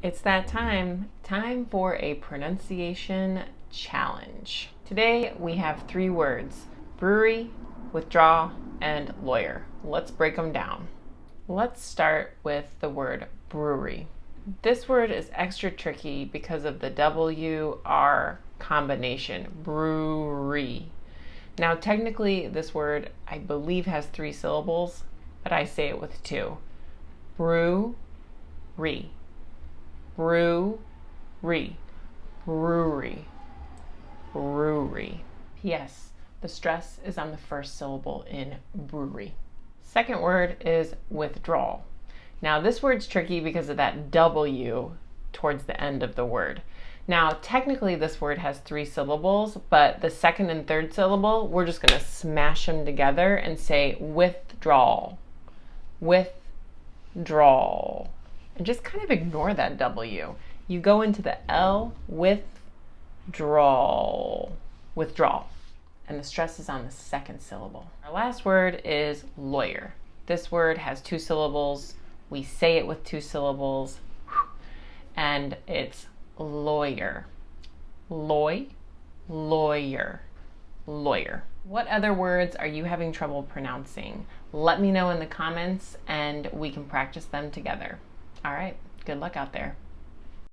It's that time for a pronunciation challenge. Today we have 3 words: brewery, withdraw, and lawyer. Let's break them down. Let's start with the word brewery. This word is extra tricky because of the W-R combination, brewery. Now technically this word I believe has 3 syllables, but I say it with 2. Brew-re. Brewery, brewery, brewery. P.S. The stress is on the first syllable in brewery. Second word is withdrawal. Now this word's tricky because of that W towards the end of the word. Now technically this word has 3 syllables, but the second and third syllable, we're just going to smash them together and say withdrawal, withdrawal. And just kind of ignore that W. You go into the L, withdrawal, withdrawal. And the stress is on the second syllable. Our last word is lawyer. This word has 2 syllables. We say it with 2 syllables. And it's lawyer. Lawyer. Lawyer. What other words are you having trouble pronouncing? Let me know in the comments and we can practice them together. All right, good luck out there.